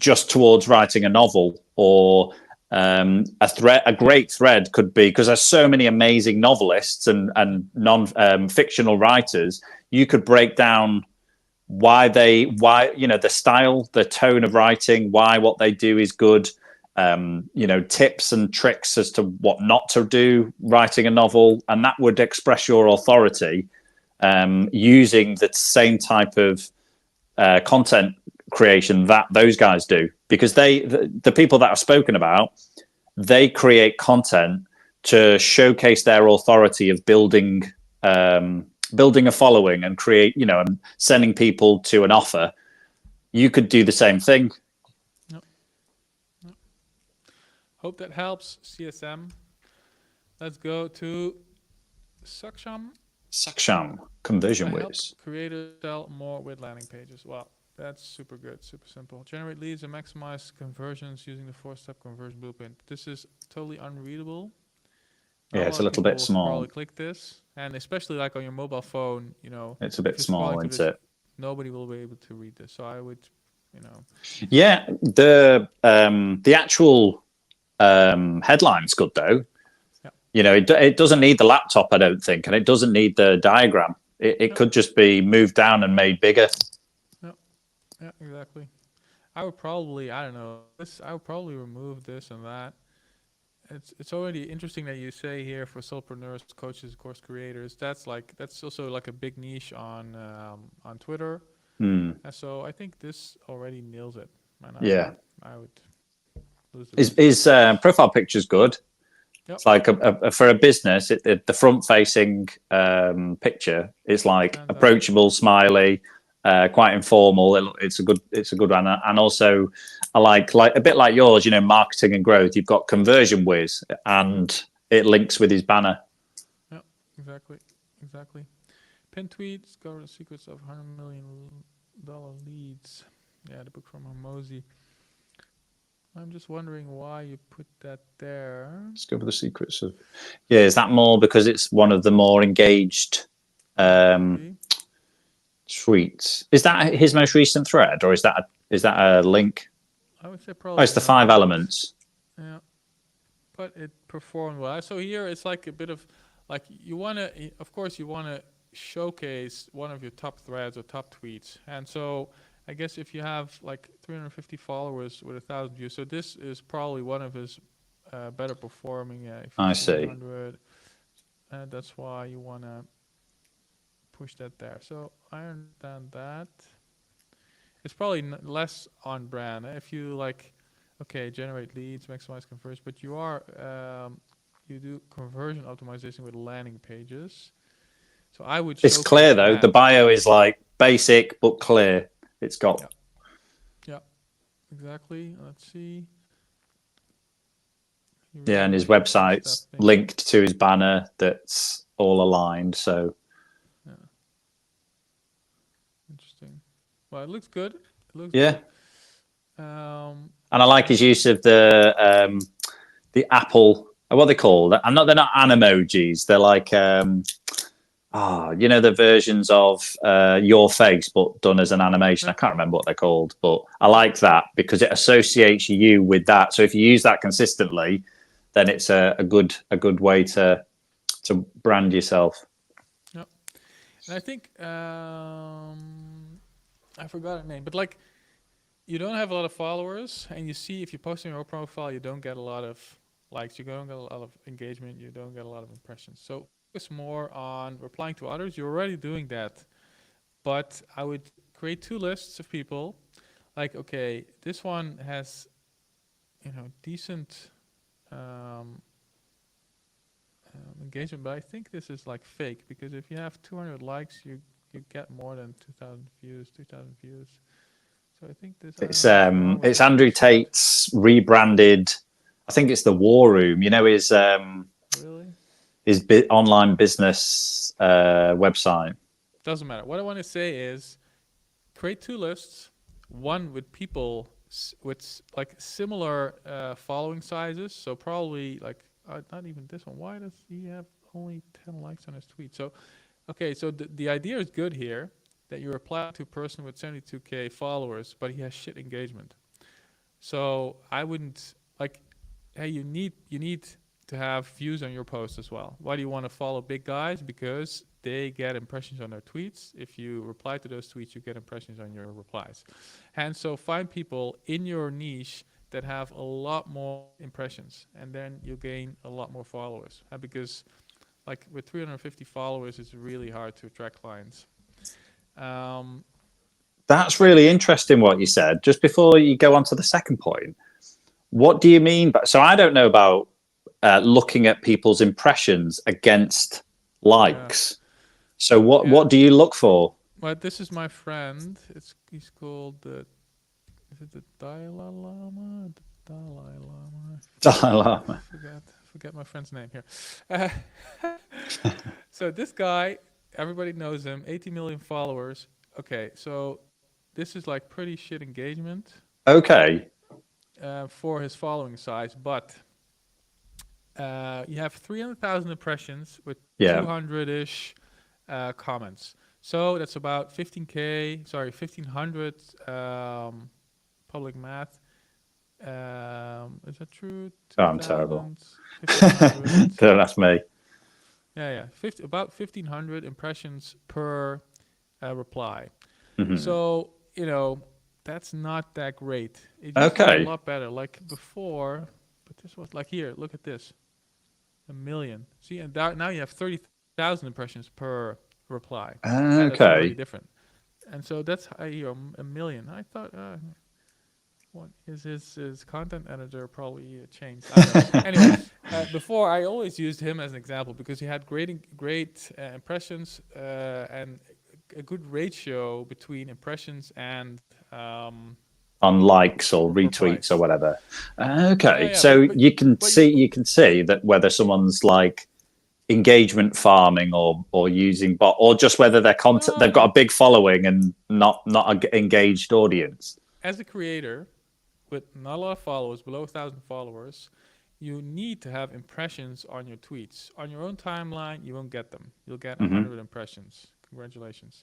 just towards writing a novel, or a great thread could be, because there's so many amazing novelists and non-fictional writers. You could break down why the style, the tone of writing, why what they do is good. Tips and tricks as to what not to do writing a novel, and that would express your authority using the same type of content creation that those guys do, because the people that I've spoken about, they create content to showcase their authority of building a following and create, and sending people to an offer. You could do the same thing. Yep. Hope that helps, CSM. Let's go to Saksham. Conversion Wiz. Creators sell more with landing pages. Well, that's super good, super simple. Generate leads and maximize conversions using the 4-step conversion blueprint. This is totally unreadable. Yeah, it's a little bit small. Probably click this, and especially like on your mobile phone, it's a bit small, isn't it? Nobody will be able to read this. So I would, Yeah, the actual headline's good though. Yeah. It doesn't need the laptop, I don't think, and it doesn't need the diagram. It could just be moved down and made bigger. Yeah, exactly. I would probably, I would probably remove this and that. It's already interesting that you say here for solopreneurs, coaches, course creators. That's also like a big niche on Twitter. And so I think this already nails it. And I would lose it. His profile picture's good. Yep. It's like for a business, the front-facing picture is like approachable, smiley, quite informal. It's a good one, and also I like a bit like yours. Marketing and growth. You've got Conversion Wiz, and it links with his banner. Yeah, exactly. Pin tweet, discover the secrets of $100 million leads. Yeah, the book from Hormozy. I'm just wondering why you put that there. Discover the secrets of. Yeah, is that more because it's one of the more engaged tweets? Is that his most recent thread, or is that a link? I would say probably. Oh, it's the 5 elements. Yeah, but it performed well. So here it's like a bit of like you want to showcase one of your top threads or top tweets. And so I guess if you have like 350 followers with 1,000 views, so this is probably one of his better performing. If you I see see. 100, that's why you want to push that there. So I understand that. It's probably less on brand. If you like, okay, generate leads, maximize conversion, but you do conversion optimization with landing pages. So I would It's showcase clear though. that. The bio is like basic but clear. It's got Yeah, yeah, exactly. Let's see. He yeah, and really his puts some stuff website's in. linked to his banner that's all aligned. So Yeah, interesting. Well, it looks good. It looks yeah, good. Um, and I like his use of the Apple. What are they called? I'm not. They're not animojis. They're like you know, the versions of your face, but done as an animation. I yeah, can't remember what they're called, but I like that because it associates you with that. So if you use that consistently, then it's a good way to brand yourself. yeah. And I think I forgot her name, but like you don't have a lot of followers, and you see if you post on your profile, you don't get a lot of likes, you don't get a lot of engagement, you don't get a lot of impressions. So focus more on replying to others. You're already doing that, but I would create two lists of people. Like, okay, this one has, decent um, engagement, but I think this is like fake because if you have 200 likes, you get more than 2,000 views, 3,000 views. So I think this. I don't know what's wrong with It's this Andrew website. Tate's rebranded. I think it's the War Room. You know, Really? his online business website. Doesn't matter. What I want to say is create two lists, one with people with like similar following sizes. So probably like not even this one. Why does he have only 10 likes on his tweet? So, okay, so the idea is good here that you reply to a person with 72K followers, but he has shit engagement. So I wouldn't like, hey, you need to have views on your post as well. Why do you want to follow big guys? Because they get impressions on their tweets. If you reply to those tweets, you get impressions on your replies. And so find people in your niche that have a lot more impressions, and then you gain a lot more followers. Because like with 350 followers, it's really hard to attract clients. Um, That's really interesting what you said. Just before you go on to the second point, what do you mean? So I don't know about looking at people's impressions against yeah, likes. So yeah. what do you look for? But this is my friend. He's called the. Is it the Dalai Lama? The Dalai Lama. Dalai Lama. Forget my friend's name here. Uh, so this guy, everybody knows him. 80 million followers. Okay, so this is like pretty shit engagement Okay. for his following size, but you have 300,000 impressions with Yeah. 200-ish comments. So that's about 15K, sorry, 1,500 public math. Is that true? Oh, I'm terrible. 2,000, 1,500. Don't ask me. Yeah. About 1,500 impressions per reply. Mhm. So, that's not that great. It used to be a Okay. lot better. Like before, but this was like here, look at this. 1 million. See, and now you have 30,000 impressions per reply. Yeah, that's already Okay. different. And so that's how a million. I thought, what is his content editor probably changed? I don't know. Anyway, before I always used him as an example because he had great impressions and a good ratio between impressions and On likes or retweets or replies. whatever. Yeah, Okay. yeah, So but you can see that whether someone's like engagement farming or using bot or just whether their content no, they've got no. a big following and not a engaged audience. As a creator with not a lot of followers, below 1,000 followers, you need to have impressions on your tweets. On your own timeline, you won't get them. You'll get Hmm. 100 impressions. Congratulations.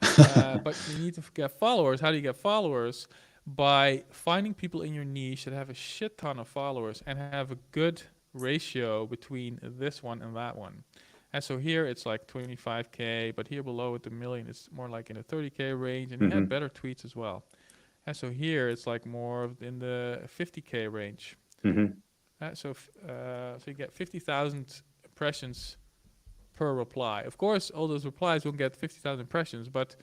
But you need to get followers. How do you get followers? By finding people in your niche that have a shit ton of followers and have a good ratio between this one and that one. And so here it's like 25K, but here below at the million, it's more like in the 30K range, and he Hmm. had better tweets as well. And so here it's like more in the 50K range. Hmm. So you get 50,000 impressions per reply. Of course, all those replies won't get 50,000 impressions, but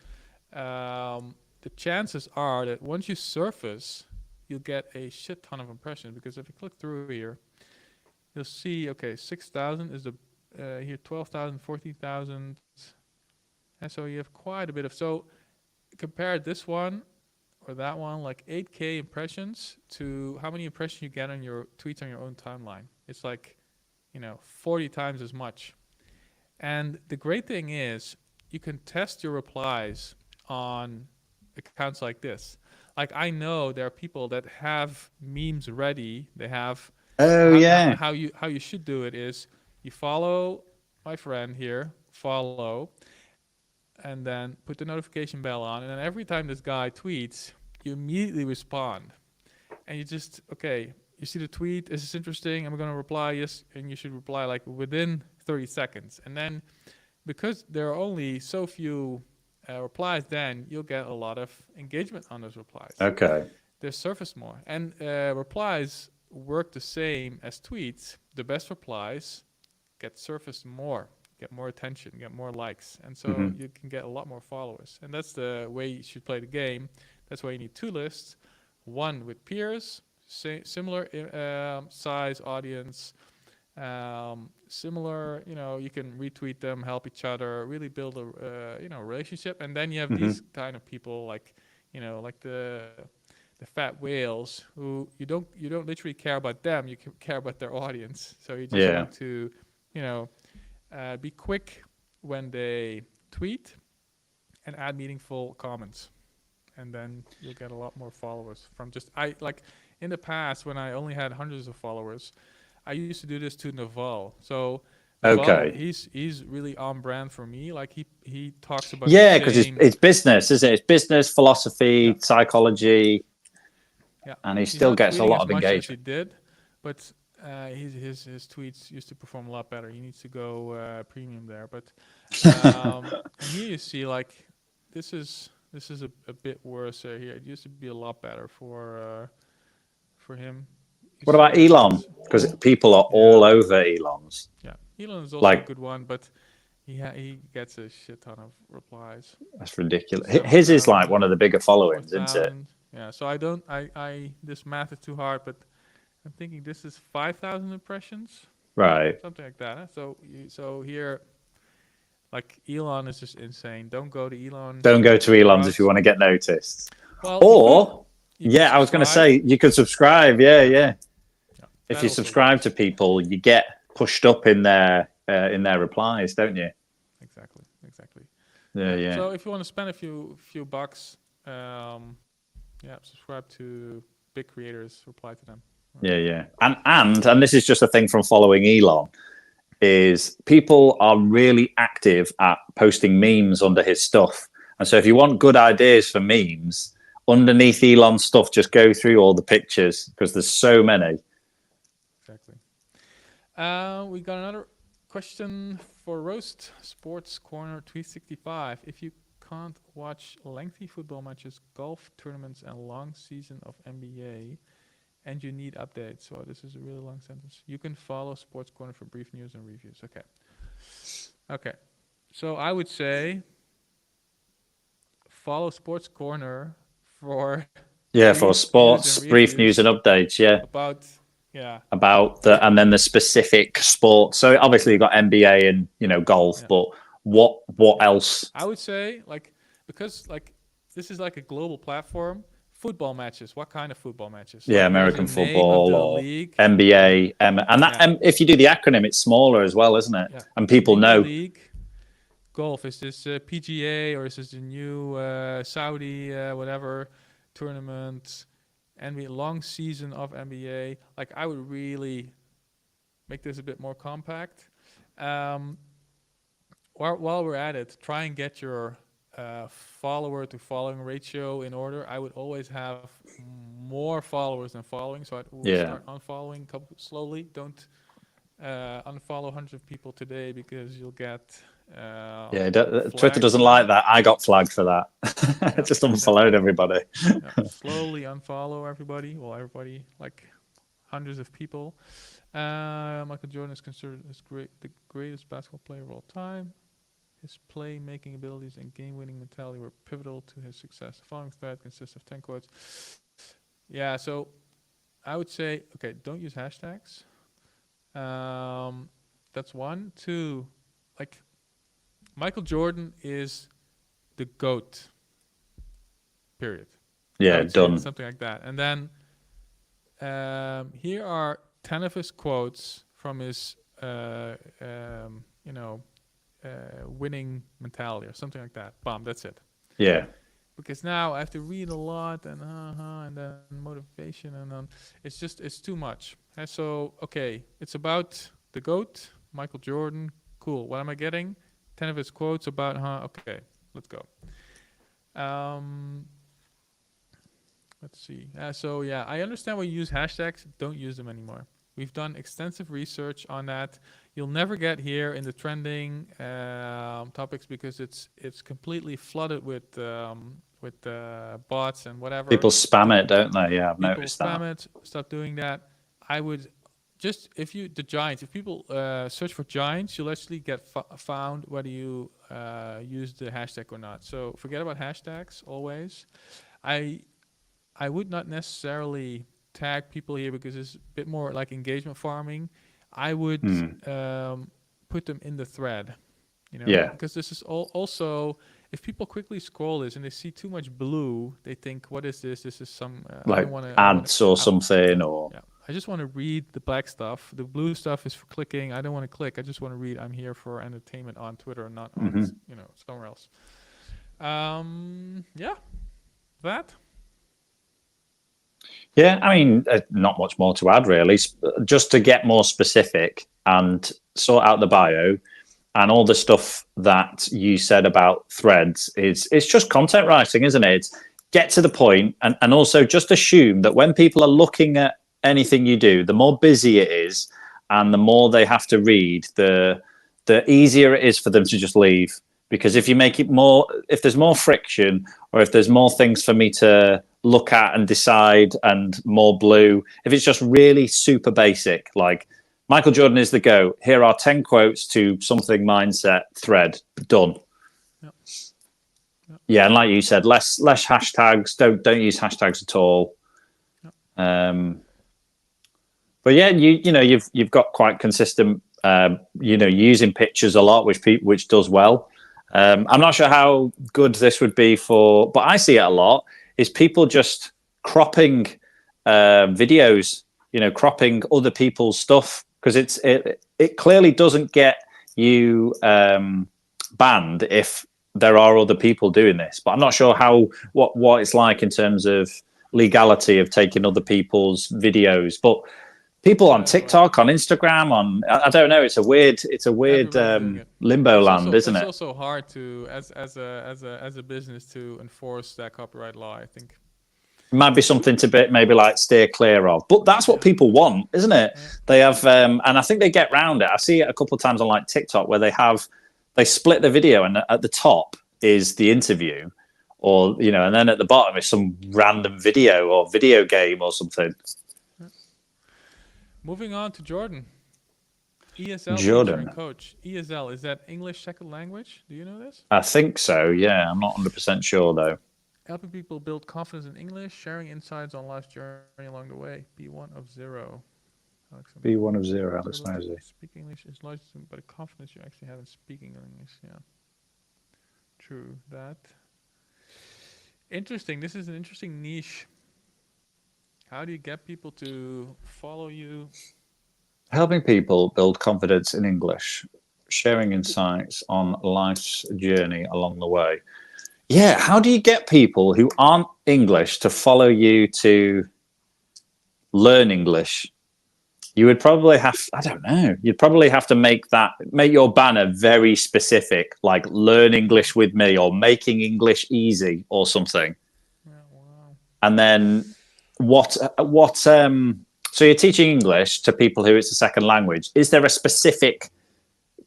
the chances are that once you surface, you'll get a shit ton of impressions. Because if you click through here, you'll see, okay, 6,000 is the here 12,000, 14,000, and so you have quite a bit of. So compare this one or that one, like 8K impressions to how many impressions you get on your tweets on your own timeline. It's like, 40 times as much. And the great thing is you can test your replies on accounts like this. Like I know there are people that have memes ready. They have Oh yeah. how you should do it is you follow my friend here, follow, and then put the notification bell on, and then every time this guy tweets, you immediately respond. And you just, okay, you see the tweet, is this interesting? I'm going to reply yes, and you should reply like within 30 seconds. And then because there are only so few replies, then you'll get a lot of engagement on those replies. Okay. They surface more. And replies work the same as tweets. The best replies get surfaced more, get more attention, get more likes. And so Hmm. you can get a lot more followers. And that's the way you should play the game. That's why you need two lists, one with peers, similar size audience, similar, you can retweet them, help each other, really build a relationship. And then you have Hmm. these kind of people like, like the fat whales who you don't literally care about them, you care about their audience. So you just Yeah. need to, be quick when they tweet and add meaningful comments, and then you'll get a lot more followers from just I like in the past when I only had hundreds of followers, I used to do this to Naval. So Naval, Okay. he's really on brand for me. Like he talks about the Yeah, because same. it's business, isn't it? It's business, Yeah, philosophy, psychology, yeah. and he He's still not gets a tweeting lot as of much as he engagement. did, but his tweets used to perform a lot better. He needs to go premium there. But and here you see like this is a bit worse here. It used to be a lot better for him. You What see about here Elon? that Because people are yeah, all over Elon's. yeah. Elon is also a Like, good one, but he gets a shit ton of replies. that's ridiculous. Seven His is like thousand, one of the bigger four followings, isn't it? thousand. Yeah, so I don't I this math is too hard, but I'm thinking this is 5,000 impressions, Right. something like that. Huh? So here, like Elon is just insane. Don't go to Elon Don't go to for Elon's if you us. want to get noticed. Well, Or, you could yeah, I was going to subscribe. say you could subscribe. Yeah, Yeah, yeah. yeah, If that you also subscribe works. to people, you get pushed up in their replies, don't you? Exactly. Yeah, Yeah. yeah, So if you want to spend a few bucks, yeah, subscribe to big creators, reply to them. yeah, yeah. And this is just a thing from following Elon. Is people are really active at posting memes under his stuff. And so if you want good ideas for memes, underneath Elon's stuff, just go through all the pictures because there's so many. Exactly. We got another question for Roast Sports Corner 365. If you can't watch lengthy football matches, golf tournaments, and long season of NBA, and you need updates, so this is a really long sentence, you can follow Sports Corner for brief news and reviews. Okay. So I would say follow Sports Corner for Yeah, for brief news and sports, brief news and reviews updates. Yeah, about, yeah, about and then the specific sports. So obviously you've got NBA and golf, yeah. but what else? I would say because this is like a global platform. Football matches. What kind of football matches? Yeah, Like there's a American name of football the or league. NBA, and that Yeah, if you do the acronym, it's smaller as well, isn't it? yeah. And people Name of the know. league. Golf. Is this PGA or is this the new Saudi whatever tournament? NBA long season of NBA. Like I would really make this a bit more compact. Um, while we're at it, try and get your follower to following ratio in order. I would always have more followers than following, so I would Yeah. start unfollowing slowly. Don't unfollow hundreds of people today because you'll get Yeah, Twitter flagged doesn't for like that. that. I got flagged for that. I Yeah, just unfollowed everybody. yeah. Slowly unfollow everybody. Well, everybody, like hundreds of people. Michael Jordan is considered as the greatest basketball player of all time. His playmaking abilities and game-winning mentality were pivotal to his success. The following thread consists of 10 quotes. Yeah, so I would say, okay, don't use hashtags. That's one. Two, like Michael Jordan is the GOAT. Period. I Yeah, would say done. something like that. And then here are 10 of his quotes from his, you know, winning mentality or something like that. Bomb. That's it. Yeah. Because now I have to read a lot and then motivation and it's too much. And so okay, it's about the GOAT, Michael Jordan. Cool. What am I getting? 10 of his quotes about okay, let's go. Let's see. So yeah, I understand why you use hashtags. Don't use them anymore. We've done extensive research on that. You'll never get here in the trending topics because it's completely flooded with bots and whatever. People spam it, don't they? Yeah, I've People noticed spam that. it. Stop doing that. I would just if people search for giants, you'll actually get found whether you use the hashtag or not. So forget about hashtags always. I would not necessarily tag people here because it's a bit more like engagement farming. I would put them in the thread, you know, Yeah. because this is also if people quickly scroll this and they see too much blue, they think, "What is this? This is some Like ads or something, or yeah. I just want to read the black stuff. The blue stuff is for clicking. I don't want to click. I just want to read. I'm here for entertainment on Twitter, not on somewhere else. Yeah, that. Yeah, I mean, not much more to add, really. Just to get more specific and sort out the bio and all the stuff that you said about threads it's just content writing, isn't it? It's get to the point and also just assume that when people are looking at anything you do, the more busy it is and the more they have to read, the easier it is for them to just leave. Because if you make it more, if there's more friction or if there's more things for me to look at and decide and more blue, if it's just really super basic, like Michael Jordan is the GOAT, here are 10 quotes to something mindset thread, done. Yep. Yep. Yeah, and like you said, less hashtags, don't use hashtags at all. Yep. But yeah, you've got quite consistent using pictures a lot, which does well. I'm not sure how good this would be for, but I see it a lot, is people just cropping videos, cropping other people's stuff, because it clearly doesn't get you banned if there are other people doing this. But I'm not sure what it's like in terms of legality of taking other people's videos. But people on TikTok, on Instagram, I don't know. It's a weird limbo land, isn't it? It's also hard to as a business to enforce that copyright law. I think it might be something to maybe like steer clear of, but that's what people want, isn't it? Yeah. They have, and I think they get around it. I see it a couple of times on like TikTok where they split the video, and at the top is the interview, or and then at the bottom is some random video or video game or something. Moving on to Jordan. ESL teacher and coach. ESL, is that English second language? Do you know this? I think so, yeah. I'm not 100% sure, though. Helping people build confidence in English, sharing insights on life's journey along the way. B1 of 0. B1 of 0, Alex Nosey. Speak English is licensed, but the confidence you actually have in speaking English, yeah. True, that. Interesting. This is an interesting niche. How do you get people to follow you? Helping people build confidence in English, sharing insights on life's journey along the way. Yeah, how do you get people who aren't English to follow you to learn English? You would probably you'd probably have to make your banner very specific, like learn English with me or making English easy or something. Yeah, wow. And then what So you're teaching English to people who it's a second language. Is there a specific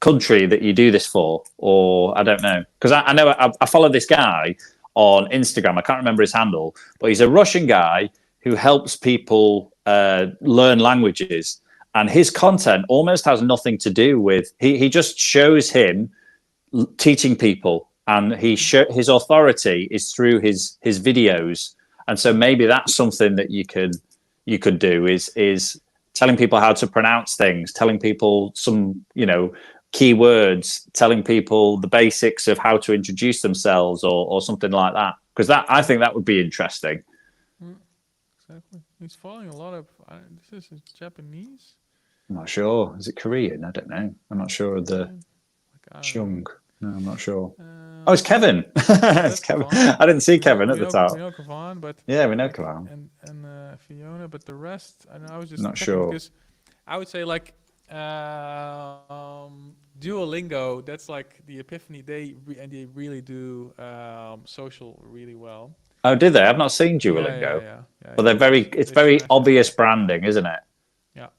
country that you do this for, or I don't know? Because I know I follow this guy on Instagram. I can't remember his handle, but he's a Russian guy who helps people learn languages, and his content almost has nothing to do with. He just shows him teaching people, and his authority is through his videos. And so maybe that's something that you could do is telling people how to pronounce things, telling people some keywords, telling people the basics of how to introduce themselves, or something like that. Because I think that would be interesting. Exactly. He's following a lot of. This is Japanese. I'm not sure. Is it Korean? I don't know. I'm not sure of the Chung. No, I'm not sure. Oh, it's Kevin. It's Kevin. I didn't see Kevin at the top. We know Kavan, but yeah, we know Kavan and Fiona, but the rest, I know. I was just not sure, because I would say like Duolingo. That's like the epiphany. They really do social really well. Oh, did they? I've not seen Duolingo. Yeah. But it's very obvious branding, isn't it? Yeah.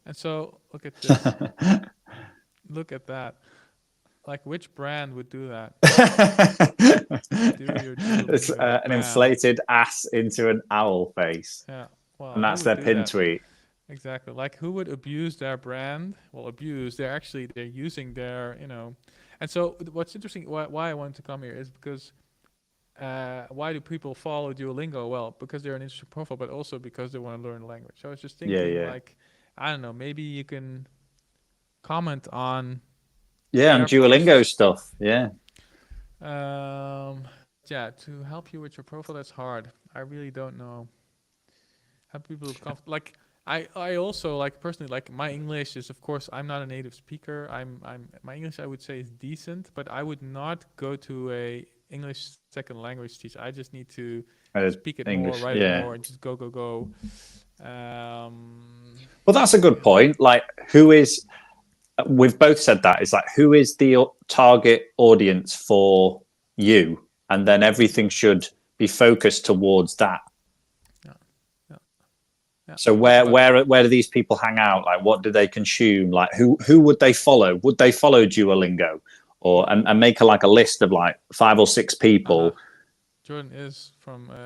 And so look at this. Look at that. Like, which brand would do that? It's an inflated ass into an owl face. Yeah. Well, and that's their pin tweet. Exactly. Like, who would abuse their brand? Well, abuse. They're using their, And so what's interesting, why I wanted to come here is because why do people follow Duolingo? Well, because they're an interesting profile, but also because they want to learn a language. So I was just thinking, like, I don't know, maybe you can comment on. Yeah, on Duolingo stuff. Yeah. Yeah, to help you with your profile, that's hard. I really don't know how people like. I also like personally, like, my English is, of course, I'm not a native speaker. My English, I would say, is decent, but I would not go to a English second language teacher. I just need to speak it English, more, write it more, and just go. Well, that's a good point. Like, we've both said that. It's like, who is the target audience for you? And then everything should be focused towards that. Yeah. So where do these people hang out? Like, what do they consume? Like, who would they follow? Would they follow Duolingo, and make a list of like 5 or 6 people? Jordan is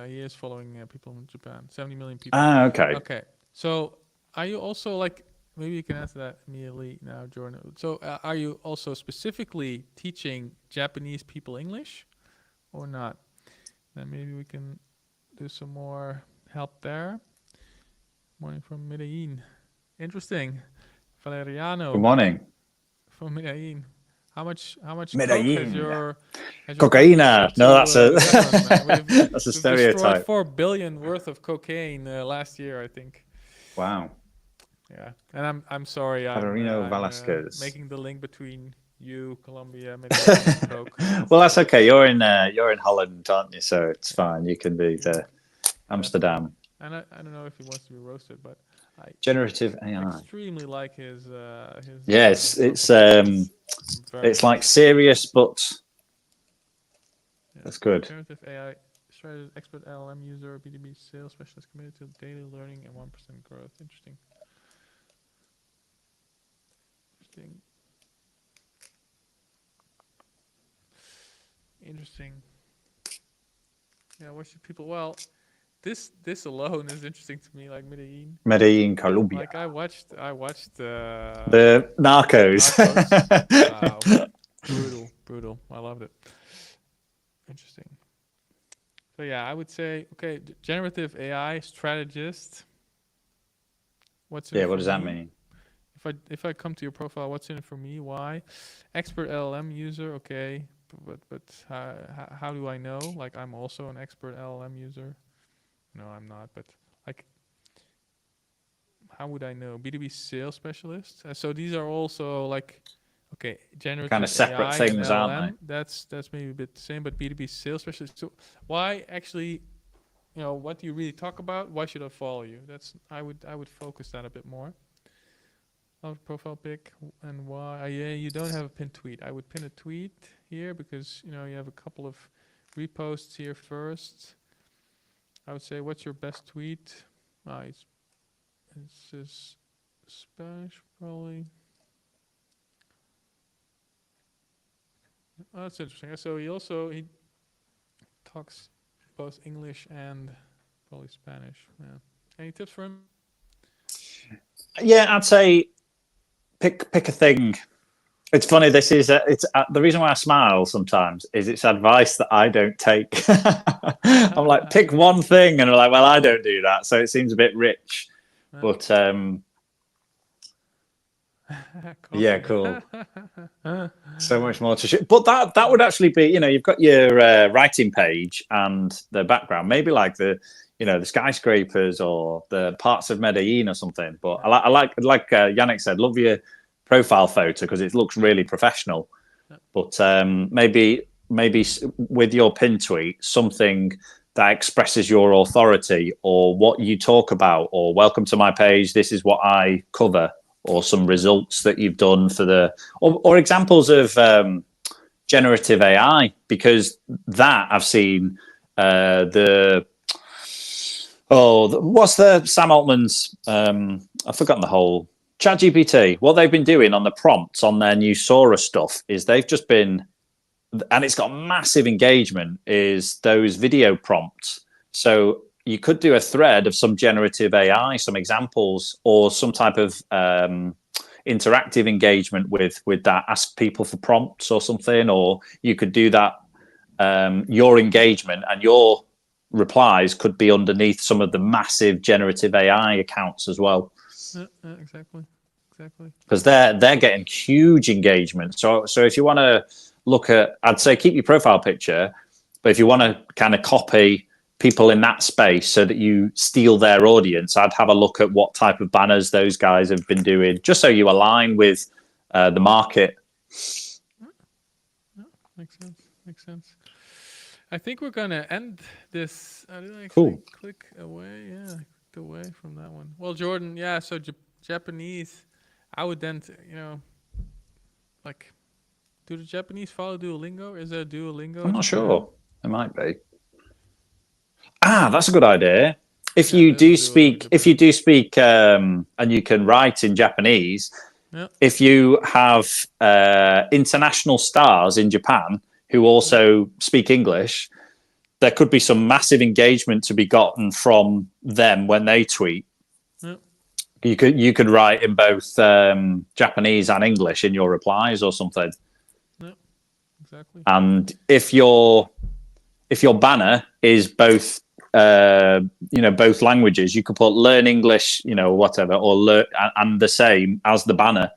he is following people in Japan. 70 million people. Okay. Okay. So are you also like? Maybe you can answer that immediately now, Jordan. So are you also specifically teaching Japanese people English or not? Then maybe we can do some more help there. Morning from Medellin. Interesting. Valeriano. Good morning. From Medellin. How much Medellin. has your cocaina? No, that's a that's a stereotype. 4 billion worth of cocaine last year, I think. Wow. Yeah, and I'm sorry. I'm Velasquez. Making the link between you, Colombia, Medellin, and Coke. Well, that's okay. You're in Holland, aren't you? So it's fine. You can be the Amsterdam. And I don't know if he wants to be roasted, but generative AI. Extremely like his. Yes, it's like serious, but that's good. Generative AI strategist, expert LLM user, B2B sales specialist committed to daily learning and 1% growth. Interesting. Interesting. Yeah, what should people? Well, this alone is interesting to me. Like Medellin, Colombia. Like I watched the Narcos. Wow. Brutal. I loved it. Interesting. So yeah, I would say generative AI strategist. What does that mean? If I come to your profile, what's in it for me? Why? Expert LLM user, okay. But how do I know? Like, I'm also an expert LLM user. No, I'm not. But like, how would I know? B2B sales specialist. So these are also like, generative kind of separate AI things, aren't they? That's maybe a bit the same. But B2B sales specialist. So why actually? What do you really talk about? Why should I follow you? I would focus that a bit more. Profile pic and why? Yeah, you don't have a pinned tweet. I would pin a tweet here because you have a couple of reposts here first. I would say, what's your best tweet? This is Spanish, probably. Oh, that's interesting. So he talks both English and probably Spanish. Yeah. Any tips for him? Yeah, I'd say pick a thing. It's funny. This is the reason why I smile sometimes is it's advice that I don't take. I'm like, pick one thing, and I'm like, well, I don't do that, so it seems a bit rich. But yeah, cool. So much more to shoot. But that would actually be, you've got your writing page and the background, maybe like the skyscrapers or the parts of Medellin or something. But I like Yannick said, love your profile photo because it looks really professional. But maybe with your pin tweet, something that expresses your authority or what you talk about, or welcome to my page, this is what I cover, or some results that you've done for or examples of generative AI, because that I've seen what's the Sam Altman's I've forgotten the whole ChatGPT. What they've been doing on the prompts on their new Sora stuff is they've just been, and it's got massive engagement, is those video prompts. So you could do a thread of some generative AI, some examples, or some type of interactive engagement with that. Ask people for prompts or something, or you could do that. Your engagement and your replies could be underneath some of the massive generative AI accounts as well. Exactly. Because they're getting huge engagement. So if you want to look at, I'd say keep your profile picture, but if you want to kind of copy people in that space so that you steal their audience, I'd have a look at what type of banners those guys have been doing, just so you align with the market. Makes sense. I think we're gonna end this. I didn't Cool. click away. Yeah, I clicked away from that one. Well, Jordan, yeah. So Japanese, I would then, like, do the Japanese follow Duolingo? Is there a Duolingo? I'm not sure. It might be. That's a good idea. If you do speak, and you can write in Japanese, if you have international stars in Japan who also speak English, there could be some massive engagement to be gotten from them when they tweet. You could write in both Japanese and English in your replies or something. Exactly. And if your banner is both both languages, you could put learn English, whatever, or learn and the same as the banner.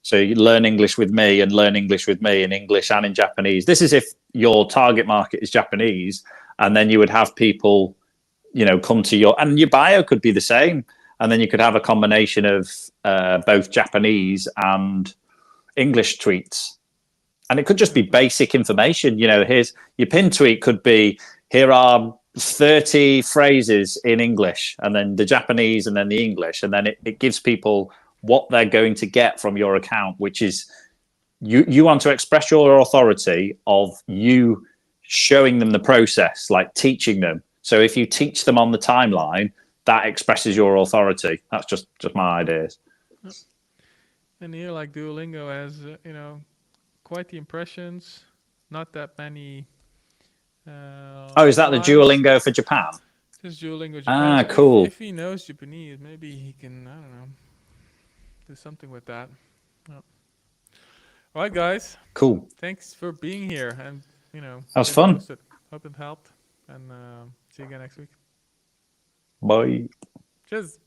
So you learn English with me and learn English with me in English and in Japanese. This is if your target market is Japanese, and then you would have people, come to and your bio could be the same. And then you could have a combination of both Japanese and English tweets. And it could just be basic information. Here's your pin tweet could be, here are 30 phrases in English, and then the Japanese, and then the English. And then it gives people what they're going to get from your account, which is you want to express your authority of you showing them the process, like teaching them. So if you teach them on the timeline, that expresses your authority. That's just my ideas. And here, like, Duolingo has, quite the impressions. Not that many. Is that the Duolingo for Japan? This Duolingo Japan. So cool. If he knows Japanese, maybe he can, I don't know, do something with that. All right, guys. Cool. Thanks for being here, and that was fun. Hope it helped, and see you again next week. Bye. Cheers.